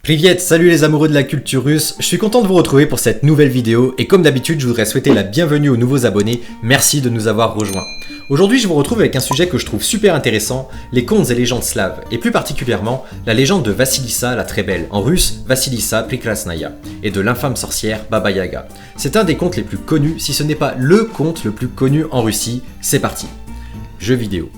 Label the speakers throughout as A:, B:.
A: Privet, salut les amoureux de la culture russe, je suis content de vous retrouver pour cette nouvelle vidéo et comme d'habitude je voudrais souhaiter la bienvenue aux nouveaux abonnés, merci de nous avoir rejoints. Aujourd'hui je vous retrouve avec un sujet que je trouve super intéressant, les contes et légendes slaves, et plus particulièrement la légende de Vassilissa la très belle, en russe Vassilissa Prekrasnaya, et de l'infâme sorcière Baba Yaga. C'est un des contes les plus connus, si ce n'est pas le conte le plus connu en Russie, c'est parti. Jeux vidéo.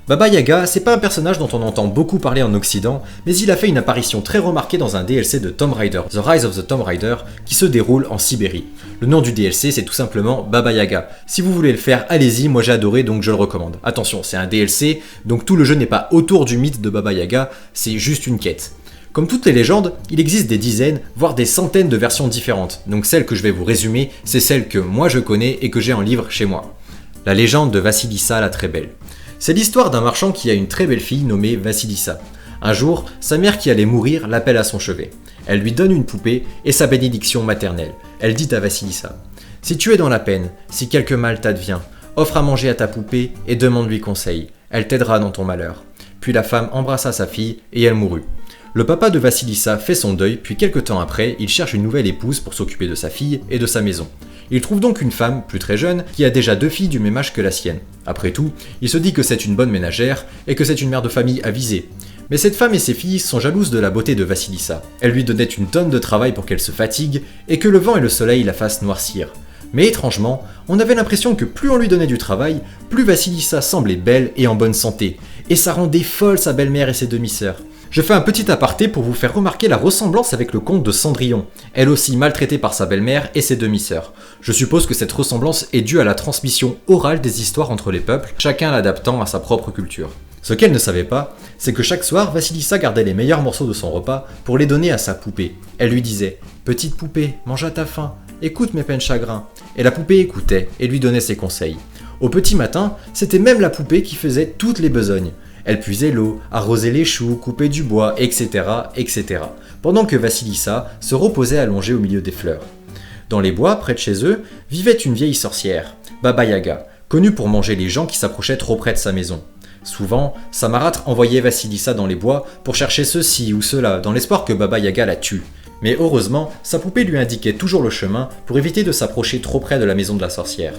A: Baba Yaga, c'est pas un personnage dont on entend beaucoup parler en Occident, mais il a fait une apparition très remarquée dans un DLC de Tomb Raider, The Rise of the Tomb Raider, qui se déroule en Sibérie. Le nom du DLC, c'est tout simplement Baba Yaga. Si vous voulez le faire, allez-y, moi j'ai adoré, donc je le recommande. Attention, c'est un DLC, donc tout le jeu n'est pas autour du mythe de Baba Yaga, c'est juste une quête. Comme toutes les légendes, il existe des dizaines, voire des centaines de versions différentes, donc celle que je vais vous résumer, c'est celle que moi je connais et que j'ai en livre chez moi. La légende de Vassilissa la très belle. C'est l'histoire d'un marchand qui a une très belle fille nommée Vassilissa. Un jour, sa mère qui allait mourir l'appelle à son chevet. Elle lui donne une poupée et sa bénédiction maternelle. Elle dit à Vassilissa : « Si tu es dans la peine, si quelque mal t'advient, offre à manger à ta poupée et demande-lui conseil. Elle t'aidera dans ton malheur. » Puis la femme embrassa sa fille et elle mourut. Le papa de Vassilissa fait son deuil, puis quelque temps après, il cherche une nouvelle épouse pour s'occuper de sa fille et de sa maison. Il trouve donc une femme, plus très jeune, qui a déjà 2 filles du même âge que la sienne. Après tout, il se dit que c'est une bonne ménagère et que c'est une mère de famille avisée. Mais cette femme et ses filles sont jalouses de la beauté de Vassilissa. Elle lui donnait une tonne de travail pour qu'elle se fatigue et que le vent et le soleil la fassent noircir. Mais étrangement, on avait l'impression que plus on lui donnait du travail, plus Vassilissa semblait belle et en bonne santé. Et ça rendait folle sa belle-mère et ses demi-sœurs. Je fais un petit aparté pour vous faire remarquer la ressemblance avec le conte de Cendrillon, elle aussi maltraitée par sa belle-mère et ses demi-sœurs. Je suppose que cette ressemblance est due à la transmission orale des histoires entre les peuples, chacun l'adaptant à sa propre culture. Ce qu'elle ne savait pas, c'est que chaque soir, Vassilissa gardait les meilleurs morceaux de son repas pour les donner à sa poupée. Elle lui disait « Petite poupée, mange à ta faim, écoute mes peines chagrins ». Et la poupée écoutait et lui donnait ses conseils. Au petit matin, c'était même la poupée qui faisait toutes les besognes. Elle puisait l'eau, arrosait les choux, coupait du bois, etc., etc. Pendant que Vassilissa se reposait allongée au milieu des fleurs. Dans les bois, près de chez eux, vivait une vieille sorcière, Baba Yaga, connue pour manger les gens qui s'approchaient trop près de sa maison. Souvent, sa marâtre envoyait Vassilissa dans les bois pour chercher ceci ou cela, dans l'espoir que Baba Yaga la tue. Mais heureusement, sa poupée lui indiquait toujours le chemin pour éviter de s'approcher trop près de la maison de la sorcière.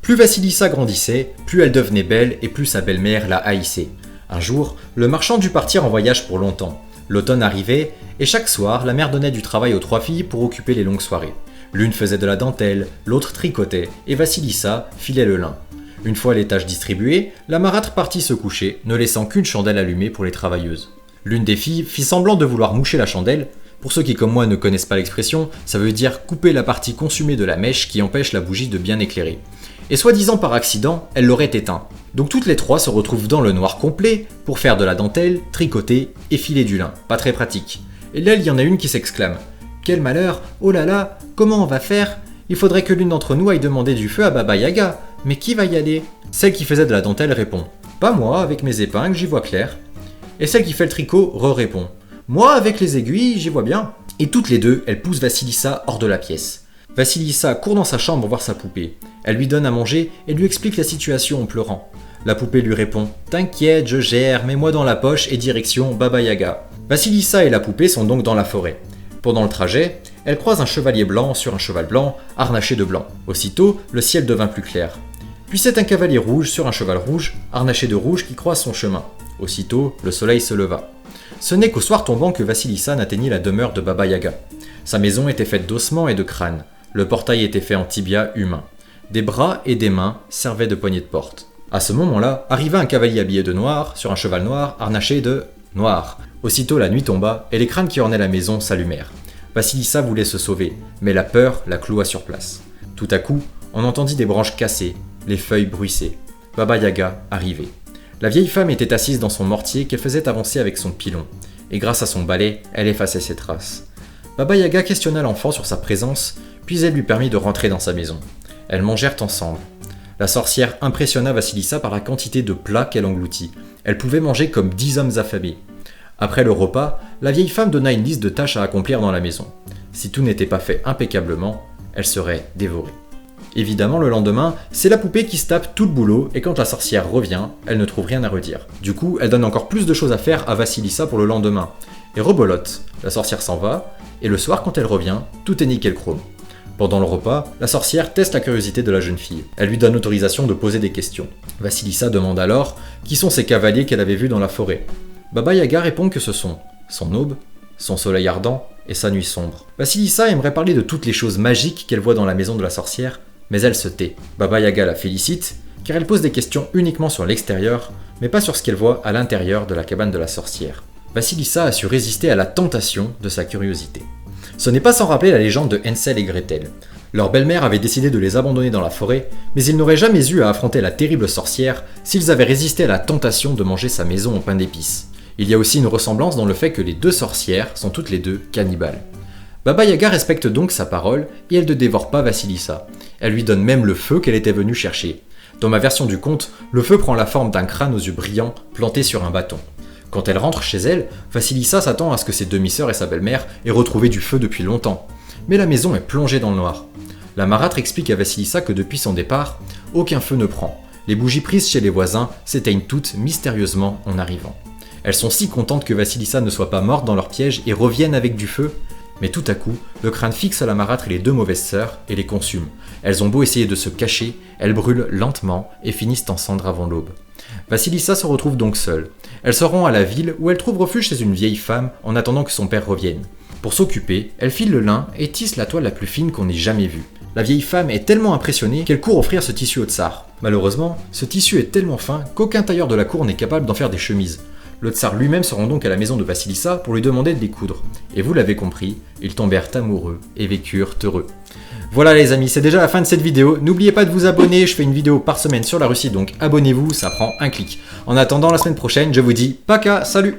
A: Plus Vassilissa grandissait, plus elle devenait belle et plus sa belle-mère la haïssait. Un jour, le marchand dut partir en voyage pour longtemps. L'automne arrivait, et chaque soir, la mère donnait du travail aux 3 filles pour occuper les longues soirées. L'une faisait de la dentelle, l'autre tricotait, et Vassilissa filait le lin. Une fois les tâches distribuées, la marâtre partit se coucher, ne laissant qu'une chandelle allumée pour les travailleuses. L'une des filles fit semblant de vouloir moucher la chandelle. Pour ceux qui comme moi ne connaissent pas l'expression, ça veut dire couper la partie consumée de la mèche qui empêche la bougie de bien éclairer. Et soi-disant par accident, elle l'aurait éteint. Donc toutes les 3 se retrouvent dans le noir complet pour faire de la dentelle, tricoter et filer du lin. Pas très pratique. Et là, il y en a une qui s'exclame : « Quel malheur ! Oh là là, comment on va faire ? Il faudrait que l'une d'entre nous aille demander du feu à Baba Yaga. Mais qui va y aller ?» Celle qui faisait de la dentelle répond : « Pas moi, avec mes épingles, j'y vois clair. » Et celle qui fait le tricot répond : « Moi, avec les aiguilles, j'y vois bien. » Et toutes les 2, elles poussent Vassilissa hors de la pièce. Vassilissa court dans sa chambre voir sa poupée. Elle lui donne à manger et lui explique la situation en pleurant. La poupée lui répond : « T'inquiète, je gère, mets-moi dans la poche et direction Baba Yaga. » Vassilissa et la poupée sont donc dans la forêt. Pendant le trajet, elle croise un chevalier blanc sur un cheval blanc, harnaché de blanc. Aussitôt, le ciel devint plus clair. Puis c'est un cavalier rouge sur un cheval rouge, harnaché de rouge, qui croise son chemin. Aussitôt, le soleil se leva. Ce n'est qu'au soir tombant que Vassilissa n'atteignit la demeure de Baba Yaga. Sa maison était faite d'ossements et de crânes. Le portail était fait en tibia humain. Des bras et des mains servaient de poignées de porte. À ce moment-là, arriva un cavalier habillé de noir, sur un cheval noir, harnaché de noir. Aussitôt la nuit tomba, et les crânes qui ornaient la maison s'allumèrent. Vassilissa voulait se sauver, mais la peur la cloua sur place. Tout à coup, on entendit des branches cassées, les feuilles bruissaient. Baba Yaga arrivait. La vieille femme était assise dans son mortier qu'elle faisait avancer avec son pilon, et grâce à son balai, elle effaçait ses traces. Baba Yaga questionna l'enfant sur sa présence, puis elle lui permit de rentrer dans sa maison. Elles mangèrent ensemble. La sorcière impressionna Vassilissa par la quantité de plats qu'elle engloutit. Elle pouvait manger comme 10 hommes affamés. Après le repas, la vieille femme donna une liste de tâches à accomplir dans la maison. Si tout n'était pas fait impeccablement, elle serait dévorée. Évidemment, le lendemain, c'est la poupée qui se tape tout le boulot, et quand la sorcière revient, elle ne trouve rien à redire. Du coup, elle donne encore plus de choses à faire à Vassilissa pour le lendemain. Et rebolote, la sorcière s'en va, et le soir quand elle revient, tout est nickel chrome. Pendant le repas, la sorcière teste la curiosité de la jeune fille. Elle lui donne l'autorisation de poser des questions. Vassilissa demande alors qui sont ces cavaliers qu'elle avait vus dans la forêt. Baba Yaga répond que ce sont son aube, son soleil ardent et sa nuit sombre. Vassilissa aimerait parler de toutes les choses magiques qu'elle voit dans la maison de la sorcière, mais elle se tait. Baba Yaga la félicite, car elle pose des questions uniquement sur l'extérieur, mais pas sur ce qu'elle voit à l'intérieur de la cabane de la sorcière. Vassilissa a su résister à la tentation de sa curiosité. Ce n'est pas sans rappeler la légende de Hansel et Gretel. Leur belle-mère avait décidé de les abandonner dans la forêt, mais ils n'auraient jamais eu à affronter la terrible sorcière s'ils avaient résisté à la tentation de manger sa maison au pain d'épices. Il y a aussi une ressemblance dans le fait que les deux sorcières sont toutes les deux cannibales. Baba Yaga respecte donc sa parole et elle ne dévore pas Vassilissa. Elle lui donne même le feu qu'elle était venue chercher. Dans ma version du conte, le feu prend la forme d'un crâne aux yeux brillants planté sur un bâton. Quand elle rentre chez elle, Vassilissa s'attend à ce que ses demi-sœurs et sa belle-mère aient retrouvé du feu depuis longtemps. Mais la maison est plongée dans le noir. La marâtre explique à Vassilissa que depuis son départ, aucun feu ne prend. Les bougies prises chez les voisins s'éteignent toutes mystérieusement en arrivant. Elles sont si contentes que Vassilissa ne soit pas morte dans leur piège et reviennent avec du feu. Mais tout à coup, le crâne fixe la marâtre et les deux mauvaises sœurs et les consume. Elles ont beau essayer de se cacher, elles brûlent lentement et finissent en cendres avant l'aube. Vassilissa se retrouve donc seule. Elle se rend à la ville où elle trouve refuge chez une vieille femme en attendant que son père revienne. Pour s'occuper, elle file le lin et tisse la toile la plus fine qu'on ait jamais vue. La vieille femme est tellement impressionnée qu'elle court offrir ce tissu au tsar. Malheureusement, ce tissu est tellement fin qu'aucun tailleur de la cour n'est capable d'en faire des chemises. Le tsar lui-même se rend donc à la maison de Vassilissa pour lui demander de les coudre. Et vous l'avez compris, ils tombèrent amoureux et vécurent heureux. Voilà les amis, c'est déjà la fin de cette vidéo. N'oubliez pas de vous abonner, je fais une vidéo par semaine sur la Russie, donc abonnez-vous, ça prend un clic. En attendant la semaine prochaine, je vous dis paka, salut!